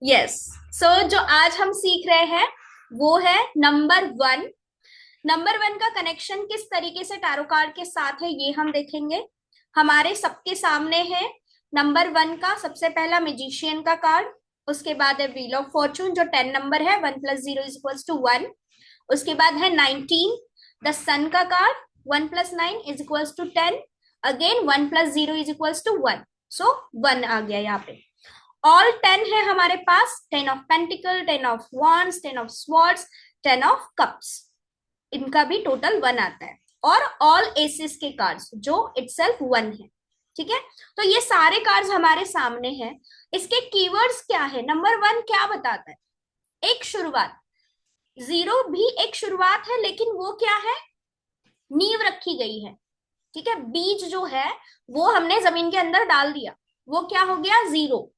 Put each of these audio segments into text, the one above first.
Yes. सो जो आज हम सीख रहे हैं वो है नंबर वन। नंबर वन का कनेक्शन किस तरीके से टैरो कार्ड के साथ है ये हम देखेंगे। हमारे सबके सामने है नंबर वन का सबसे पहला मैजिशियन का कार्ड। उसके बाद है व्हील ऑफ फॉर्चून जो 10 नंबर है, 1 + 0 = 1। उसके बाद है 19, द सन का कार्ड, 1 + 9 = 10। अगेन 1 + 0 = 1। सो 1 आ गया यहाँ पे। ऑल 10 है हमारे पास, 10 of pentacle, 10 of wands, 10 of swords, 10 of cups. इनका भी टोटल 1 आता है। और ऑल एसेस के कार्ड्स जो इटसेल्फ 1 है। ठीक है। तो ये सारे कार्ड्स हमारे सामने हैं। इसके कीवर्ड्स क्या है? नंबर वन क्या बताता है? एक शुरुआत। जीरो भी एक शुरुआत है, लेकिन वो क्या है? नींव रखी गई है। ठीक है। बीज जो है वो हमने जमीन के अंदर डाल दिया, वो क्या हो गया? जीरो।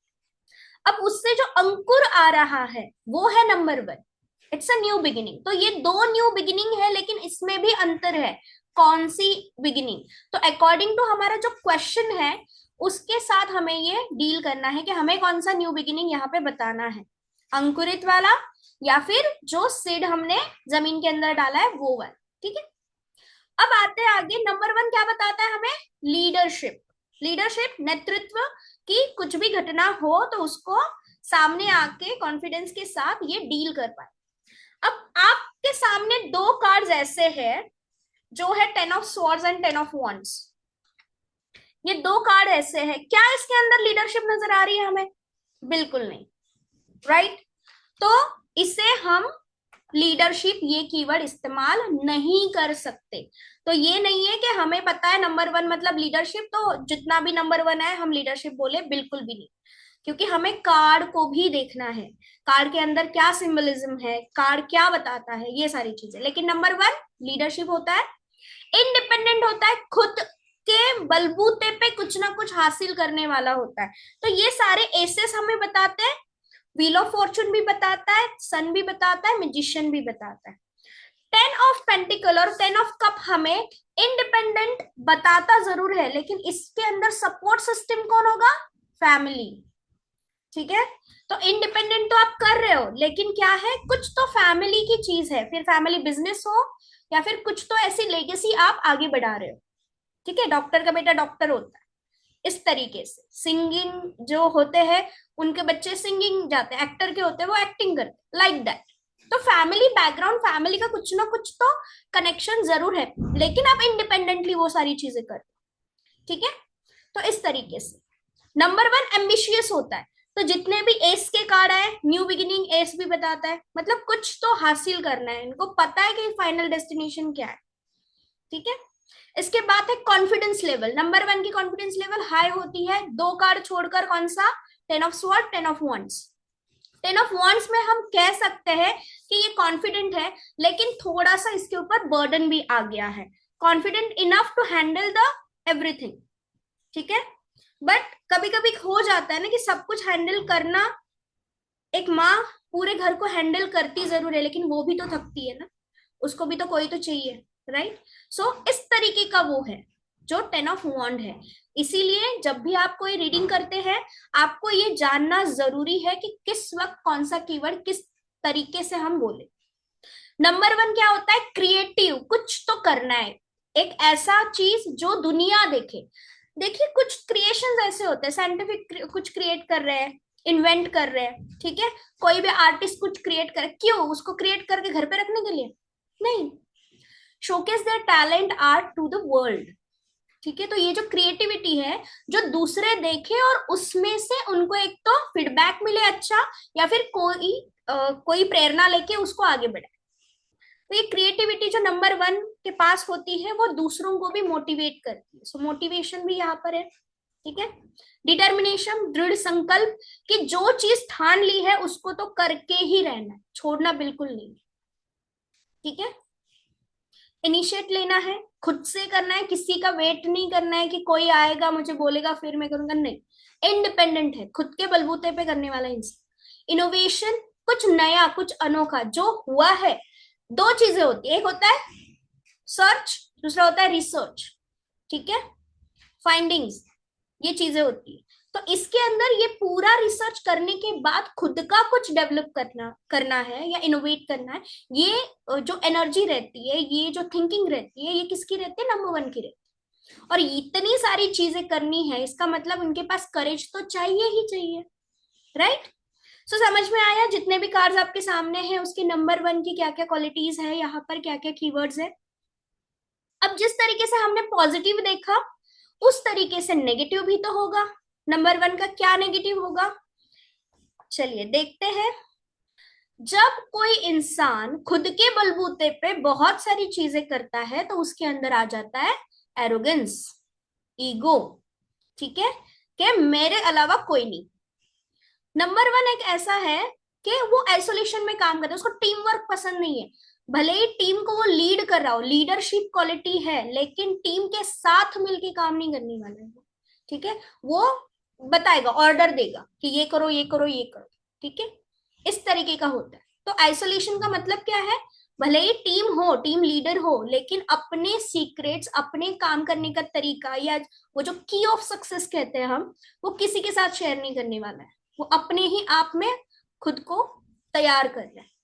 अब उससे जो अंकुर आ रहा है वो है number one. It's a new beginning. तो ये दो न्यू बिगिनिंग है, लेकिन इसमें भी अंतर है। कौन सी बिगिनिंग? तो अकॉर्डिंग टू हमारा जो क्वेश्चन है उसके साथ हमें ये डील करना है कि हमें कौन सा न्यू बिगिनिंग यहाँ पे बताना है। अंकुरित वाला या फिर जो सीड हमने जमीन के अंदर डाला है वो वाला। ठीक है। अब आते हैं आगे। नंबर वन क्या बताता है हमें? लीडरशिप। लीडरशिप, नेतृत्व। की कुछ भी घटना हो तो उसको सामने आके कॉन्फिडेंस के साथ ये डील कर पाए। अब आपके सामने दो कार्ड्स ऐसे हैं जो है 10 of swords and 10 of wands. ये दो कार्ड ऐसे हैं, क्या इसके अंदर लीडरशिप नजर आ रही है हमें? बिल्कुल नहीं। राइट। तो इसे हम लीडरशिप ये कीवर्ड इस्तेमाल नहीं कर सकते। तो ये नहीं है कि हमें पता है नंबर वन मतलब लीडरशिप, तो जितना भी नंबर वन है हम लीडरशिप बोले, बिल्कुल भी नहीं। क्योंकि हमें कार्ड को भी देखना है, कार्ड के अंदर क्या सिंबलिज्म है, कार्ड क्या बताता है, ये सारी चीजें। लेकिन नंबर वन लीडरशिप होता है, इंडिपेंडेंट होता है, खुद के बलबूते पे कुछ ना कुछ हासिल करने वाला होता है। तो ये सारे एसेस हमें बताते हैं। व्हील ऑफ फॉर्चून भी बताता है, सन भी बताता है, मैजिशियन भी बताता है। 10 ऑफ पेंटिकल और 10 ऑफ कप हमें इंडिपेंडेंट बताता जरूर है, लेकिन इसके अंदर सपोर्ट सिस्टम कौन होगा? फैमिली। ठीक है। तो इंडिपेंडेंट तो आप कर रहे हो, लेकिन क्या है, कुछ तो फैमिली की चीज है, फिर फैमिली बिजनेस हो या फिर कुछ तो ऐसी लेगेसी आप आगे बढ़ा रहे हो। ठीक है। डॉक्टर का बेटा डॉक्टर होता है, इस तरीके से। सिंगिंग जो होते हैं उनके बच्चे सिंगिंग जाते हैं, एक्टर के होते हैं वो एक्टिंग करते, लाइक दैट। तो फैमिली बैकग्राउंड, फैमिली का कुछ ना कुछ तो कनेक्शन जरूर है, लेकिन आप इंडिपेंडेंटली वो सारी चीजें कर। ठीक है। तो इस तरीके से नंबर वन एम्बिशियस होता है। तो जितने भी एस के कार्ड आए, न्यू बिगिनिंग एस भी बताता है, मतलब कुछ तो हासिल करना है, इनको पता है कि फाइनल डेस्टिनेशन क्या है। ठीक है। इसके बाद है कॉन्फिडेंस लेवल। नंबर वन की कॉन्फिडेंस लेवल हाई होती है। दो कार्ड छोड़कर, कौन सा? 10 of sword, 10 of wands. 10 of wands में हम कह सकते हैं कि ये कॉन्फिडेंट है, लेकिन थोड़ा सा इसके ऊपर बर्डन भी आ गया है। Confident enough to handle the everything. ठीक है। बट कभी कभी हो जाता है ना कि सब कुछ हैंडल करना, एक माँ पूरे घर को हैंडल करती जरूर है, लेकिन वो भी तो थकती है ना, उसको भी तो कोई तो चाहिए। राइट। सो इस तरीके का वो है जो 10 ऑफ वॉन्ड है। इसीलिए जब भी आप कोई रीडिंग करते हैं, आपको ये जानना जरूरी है कि किस वक्त कौन सा कीवर्ड किस तरीके से हम बोले। नंबर वन क्या होता है? क्रिएटिव, कुछ तो करना है, एक ऐसा चीज जो दुनिया देखे। देखिए कुछ क्रिएशंस ऐसे होते हैं, साइंटिफिक कुछ क्रिएट कर रहे हैं, इन्वेंट कर रहे हैं। ठीक है। कोई भी आर्टिस्ट कुछ क्रिएट करे, क्यों? उसको क्रिएट करके घर पे रखने के लिए नहीं, showcase their talent art to the world. ठीक है। तो ये जो क्रिएटिविटी है, जो दूसरे देखे और उसमें से उनको एक तो फीडबैक मिले अच्छा, या फिर कोई प्रेरणा लेके उसको आगे बढ़े। तो ये क्रिएटिविटी जो नंबर वन के पास होती है वो दूसरों को भी मोटिवेट करती है। सो मोटिवेशन भी यहाँ पर है। ठीक है। डिटर्मिनेशन, दृढ़ संकल्प कि जो चीज ठान ली है उसको तो करके ही रहना है, छोड़ना बिल्कुल नहीं। ठीक है। इनिशिएट लेना है, खुद से करना है, किसी का वेट नहीं करना है कि कोई आएगा मुझे बोलेगा फिर मैं करूंगा, नहीं। इंडिपेंडेंट है, खुद के बलबूते पे करने वाला इंसान। इनोवेशन, कुछ नया कुछ अनोखा जो हुआ है। दो चीजें होती है, एक होता है सर्च, दूसरा होता है रिसर्च। ठीक है। फाइंडिंग्स, ये चीजें होती है। तो इसके अंदर ये पूरा रिसर्च करने के बाद खुद का कुछ डेवलप करना है या इनोवेट करना है। ये जो एनर्जी रहती है, ये जो थिंकिंग रहती है, ये किसकी रहती है? नंबर वन की रहती है। और इतनी सारी चीजें करनी है, इसका मतलब उनके पास करेज तो चाहिए ही चाहिए, राइट? सो समझ में आया जितने भी कार्ड्स आपके सामने हैं उसके नंबर वन की क्या क्या क्वालिटीज है, यहाँ पर क्या क्या कीवर्ड्स है। अब जिस तरीके से हमने पॉजिटिव देखा, उस तरीके से नेगेटिव भी तो होगा। नंबर वन का क्या नेगेटिव होगा, चलिए देखते हैं। जब कोई इंसान खुद के बलबूते पे बहुत सारी चीजें करता है तो उसके अंदर आ जाता है एरोगेंस, ईगो, ठीक है, कि मेरे अलावा कोई नहीं। नंबर वन एक ऐसा है कि वो आइसोलेशन में काम करता है, उसको टीम वर्क पसंद नहीं है। भले ही टीम को वो लीड कर रहा हो, लीडरशिप क्वालिटी है, लेकिन टीम के साथ मिलके काम नहीं करने वाला है वो, ठीक है। वो बताएगा, ऑर्डर देगा कि ये करो ये करो ये करो, ठीक है, इस तरीके का होता है। तो आइसोलेशन का मतलब क्या है? भले ही टीम हो, टीम लीडर हो, लेकिन अपने सीक्रेट्स, अपने काम करने का तरीका, या वो जो की ऑफ सक्सेस कहते हैं हम, वो किसी के साथ शेयर नहीं करने वाला है। वो अपने ही आप में खुद को तैयार कर रहा है।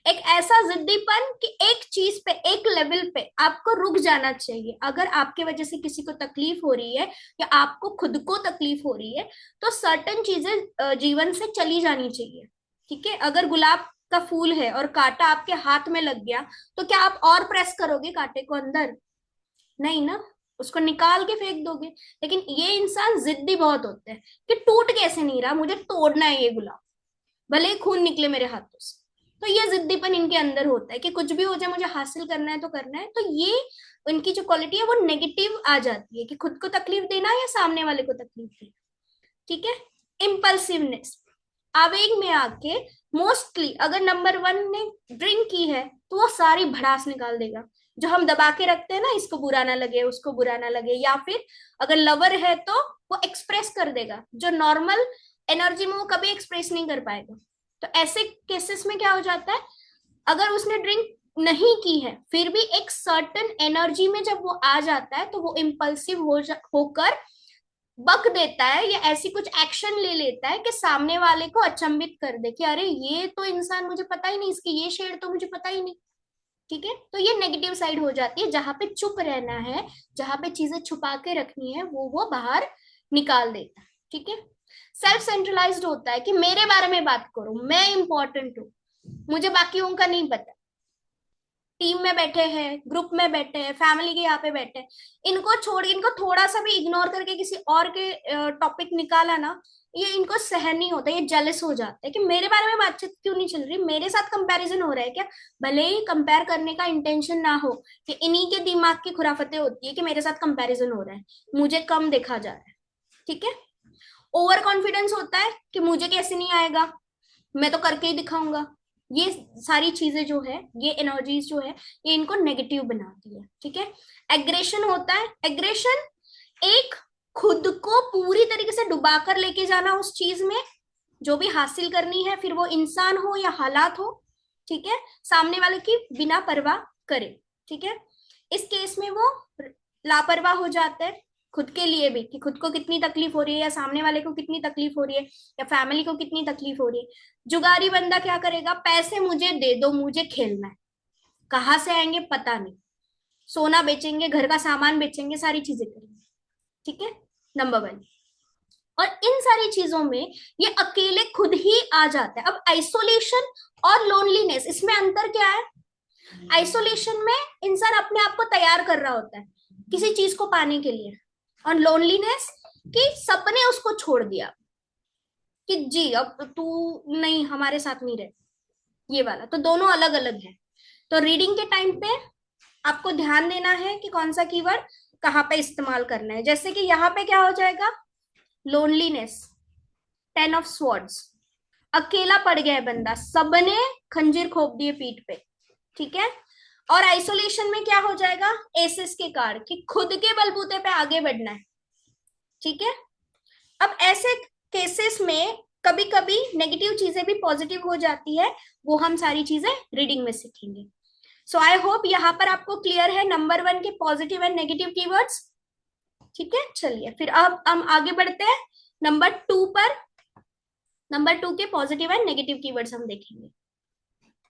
एक ऐसा जिद्दीपन कि एक चीज पे, एक लेवल पे आपको रुक जाना चाहिए। अगर आपके वजह से किसी को तकलीफ हो रही है या आपको खुद को तकलीफ हो रही है, तो सर्टेन चीजें जीवन से चली जानी चाहिए, ठीक है। अगर गुलाब का फूल है और कांटा आपके हाथ में लग गया, तो क्या आप और प्रेस करोगे कांटे को अंदर? नहीं ना, उसको निकाल के फेंक दोगे। लेकिन ये इंसान जिद्दी बहुत होते हैं कि टूट कैसे नहीं रहा, मुझे तोड़ना है ये गुलाब, भले ही खून निकले मेरे हाथों से। तो ये जिद्दीपन इनके अंदर होता है कि कुछ भी हो जाए मुझे हासिल करना है तो करना है। तो ये उनकी जो क्वालिटी है वो नेगेटिव आ जाती है कि खुद को तकलीफ देना या सामने वाले को तकलीफ देना, ठीक है। इम्पल्सिवनेस, आवेग में आके, मोस्टली अगर नंबर वन ने ड्रिंक की है तो वो सारी भड़ास निकाल देगा। जो हम दबा के रखते हैं ना, इसको बुरा ना लगे उसको बुरा ना लगे, या फिर अगर लवर है तो वो एक्सप्रेस कर देगा, जो नॉर्मल एनर्जी में वो कभी एक्सप्रेस नहीं कर पाएगा। तो ऐसे केसेस में क्या हो जाता है, अगर उसने ड्रिंक नहीं की है फिर भी एक सर्टन एनर्जी में जब वो आ जाता है तो वो इम्पल्सिव होकर बक देता है या ऐसी कुछ एक्शन ले लेता है कि सामने वाले को अचंभित कर दे कि अरे ये तो इंसान, मुझे पता ही नहीं, इसकी ये शेड तो मुझे पता ही नहीं, ठीक है। तो ये नेगेटिव साइड हो जाती है, जहां पे चुप रहना है, जहां पे चीजें छुपा के रखनी है, वो बाहर निकाल देता है, ठीक है। सेल्फ सेंट्रलाइज्ड होता है कि मेरे बारे में बात करो, मैं इंपॉर्टेंट हूँ, मुझे बाकियों का नहीं पता। टीम में बैठे हैं, ग्रुप में बैठे हैं, फैमिली के यहाँ पे बैठे हैं, इनको छोड़, इनको थोड़ा सा भी इग्नोर करके किसी और के टॉपिक निकाला ना, ये इनको सहन नहीं होता, ये जेलस हो जाते हैं कि मेरे बारे में बातचीत क्यों नहीं चल रही, मेरे साथ कंपैरिजन हो रहा है क्या। भले ही कंपेयर करने का इंटेंशन ना हो, कि इन्हीं के दिमाग की खुराफतें होती है कि मेरे साथ कंपैरिजन हो रहा है, मुझे कम देखा जा रहा है, ठीक है। ओवर कॉन्फिडेंस होता है कि मुझे कैसे नहीं आएगा, मैं तो करके ही दिखाऊंगा। ये सारी चीजें जो है, ये एनर्जीज जो है, ये इनको नेगेटिव बनाती है, ठीक है। एग्रेशन होता है, एग्रेशन एक खुद को पूरी तरीके से डुबा कर लेके जाना उस चीज में जो भी हासिल करनी है, फिर वो इंसान हो या हालात हो, ठीक है, सामने वाले की बिना परवाह करे, ठीक है। इस केस में वो लापरवाह हो जाते हैं खुद के लिए भी, कि खुद को कितनी तकलीफ हो रही है या सामने वाले को कितनी तकलीफ हो रही है या फैमिली को कितनी तकलीफ हो रही है। जुगारी बंदा क्या करेगा, पैसे मुझे दे दो, मुझे खेलना है, कहाँ से आएंगे पता नहीं, सोना बेचेंगे, घर का सामान बेचेंगे, सारी चीजें करेंगे, ठीक है, नंबर वन। और इन सारी चीजों में ये अकेले खुद ही आ जाता है। अब आइसोलेशन और लोनलीनेस, इसमें अंतर क्या है? आइसोलेशन में इंसान अपने आप को तैयार कर रहा होता है किसी चीज को पाने के लिए, और लोनलीनेस कि सबने उसको छोड़ दिया कि जी अब तू नहीं, हमारे साथ नहीं रहे, ये वाला। तो दोनों अलग अलग है। तो रीडिंग के टाइम पे आपको ध्यान देना है कि कौन सा कीवर्ड कहाँ पे इस्तेमाल करना है। जैसे कि यहाँ पे क्या हो जाएगा, लोनलीनेस, 10 ऑफ स्वॉर्ड्स, अकेला पड़ गया है बंदा, सबने खंजीर खोप दिए पीठ पे, ठीक है। और आइसोलेशन में क्या हो जाएगा, एसेस के कार्ड, कि खुद के बलबूते पे आगे बढ़ना है, ठीक है। अब ऐसे केसेस में कभी कभी नेगेटिव चीजें भी पॉजिटिव हो जाती है, वो हम सारी चीजें रीडिंग में सीखेंगे। सो आई होप यहाँ पर आपको क्लियर है नंबर वन के पॉजिटिव एंड नेगेटिव कीवर्ड्स, ठीक है। चलिए फिर अब हम आगे बढ़ते हैं नंबर टू पर, नंबर टू के पॉजिटिव एंड नेगेटिव कीवर्ड्स हम देखेंगे।